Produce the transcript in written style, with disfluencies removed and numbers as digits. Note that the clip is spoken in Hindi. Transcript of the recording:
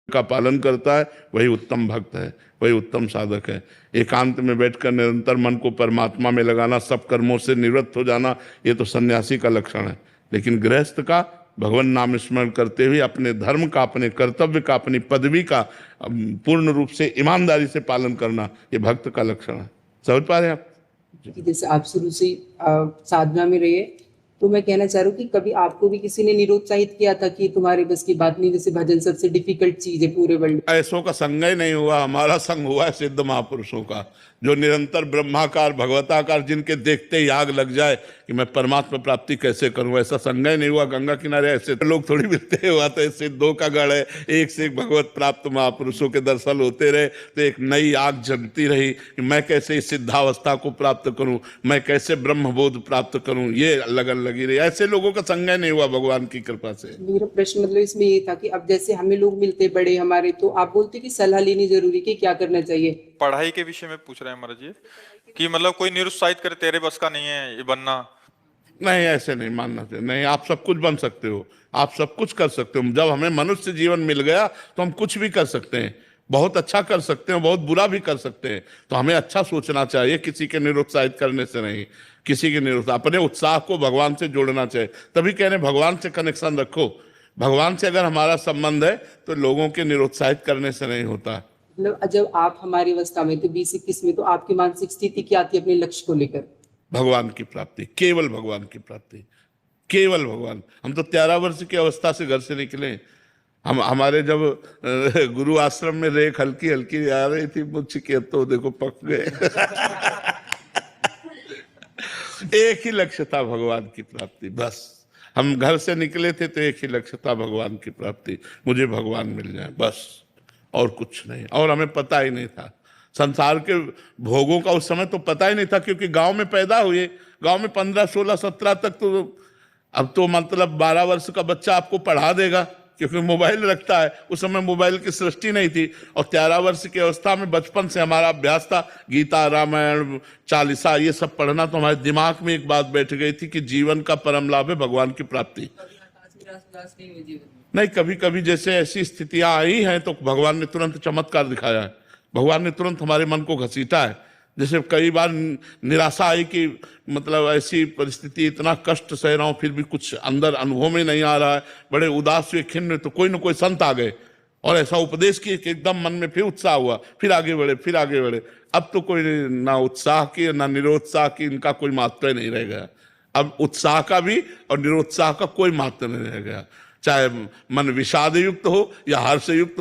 का पालन करता है वही उत्तम भक्त है, वही उत्तम साधक है। एकांत में बैठकर निरंतर मन को परमात्मा में लगाना, सब कर्मों से निवृत्त हो जाना, ये तो सन्यासी का लक्षण है। लेकिन गृहस्थ का भगवान नाम स्मरण करते हुए अपने धर्म का, अपने कर्तव्य का, अपनी पदवी का पूर्ण रूप से ईमानदारी से पालन करना, ये भक्त का लक्षण है। समझ पा रहे हैं आप? कि जैसे आप शुरू से साधना में रहे, तो मैं कहना चाह रहा हूँ कि कभी आपको भी किसी ने निरुत्साहित किया था कि तुम्हारे बस की बात नहीं, जैसे भजन सबसे डिफिकल्ट चीज है पूरे वर्ल्ड में? ऐसों का संग ही नहीं हुआ, हमारा संग हुआ है सिद्ध महापुरुषों का, जो निरंतर ब्रह्माकार भगवताकार, जिनके देखते ही आग लग जाए कि मैं परमात्मा प्राप्ति कैसे करूं, ऐसा संग ही नहीं हुआ। गंगा किनारे ऐसे लोग थोड़ी मिलते हुआ, तो सिद्धों का गढ़ है, एक से एक भगवत प्राप्त महापुरुषों के दर्शन होते रहे, तो एक नई आग जगती रही कि मैं कैसे इस सिद्धावस्था को प्राप्त करूं, मैं कैसे ब्रह्मबोध प्राप्त करूं, ये लगन लगी रही। ऐसे लोगों का संग नहीं हुआ भगवान की कृपा से। मेरा प्रश्न मतलब इसमें ये था कि अब जैसे हमें लोग मिलते बड़े हमारे, तो आप बोलते कि सलाह लेनी जरूरी, कि क्या करना चाहिए? पढ़ाई के विषय में पूछ रहे हैं महाराज जी, कि मतलब कोई निरुत्साहित करे तेरे बस का नहीं है ये बनना। नहीं, ऐसे नहीं मानना चाहिए। नहीं, आप सब कुछ बन सकते हो, आप सब कुछ कर सकते हो। जब हमें मनुष्य जीवन मिल गया तो हम कुछ भी कर सकते हैं, बहुत अच्छा कर सकते हैं, बहुत बुरा भी कर सकते हैं। तो हमें अच्छा सोचना चाहिए, किसी के निरुत्साहित करने से नहीं, किसी के निरुत्साह, अपने उत्साह को भगवान से जोड़ना चाहिए। तभी कह रहे भगवान से कनेक्शन रखो। भगवान से अगर हमारा संबंध है तो लोगों के निरुत्साहित करने से नहीं होता। मतलब जब आप हमारी अवस्था में थे 20-21 में, तो आपकी मानसिक स्थिति क्या थी अपने लक्ष्य को लेकर? भगवान की प्राप्ति, केवल भगवान की प्राप्ति, केवल भगवान। हम तो 13 वर्ष की अवस्था से घर से निकले। हमारे जब गुरु आश्रम में रेख हल्की हल्की आ रही थी मुझ के, तो देखो पक गए। एक ही लक्ष्य था भगवान की प्राप्ति, बस। हम घर से निकले थे तो एक ही लक्ष्य था भगवान की प्राप्ति, मुझे भगवान मिल जाए, बस, और कुछ नहीं। और हमें पता ही नहीं था संसार के भोगों का, उस समय तो पता ही नहीं था, क्योंकि गांव में पैदा हुए। गांव में 15, 16, 17 तक तो, अब तो मतलब 12 वर्ष का बच्चा आपको पढ़ा देगा, क्योंकि मोबाइल रखता है। उस समय मोबाइल की सृष्टि नहीं थी। और 13 वर्ष की अवस्था में बचपन से हमारा अभ्यास था गीता, रामायण, चालीसा, ये सब पढ़ना। तो हमारे दिमाग में एक बात बैठ गई थी कि जीवन का परम लाभ है भगवान की प्राप्ति। नहीं, कभी कभी जैसे ऐसी स्थितियां आई हैं तो भगवान ने तुरंत चमत्कार दिखाया है, भगवान ने तुरंत हमारे मन को घसीटा है। जैसे कई बार निराशा आई कि मतलब ऐसी परिस्थिति, इतना कष्ट सह रहा हूं फिर भी कुछ अंदर अनुभव में नहीं आ रहा है, बड़े उदास हुए, खिन्न, तो कोई न कोई संत आ गए और ऐसा उपदेश किए कि एकदम मन में फिर उत्साह हुआ, फिर आगे बढ़े, फिर आगे बढ़े। अब तो कोई ना उत्साह की ना निरुत्साह की, इनका कोई महत्व नहीं रह गया। अब उत्साह का भी और निरुत्साह का कोई महत्व नहीं रह गया। चाहे मन विषाद युक्त हो या हर्ष युक्त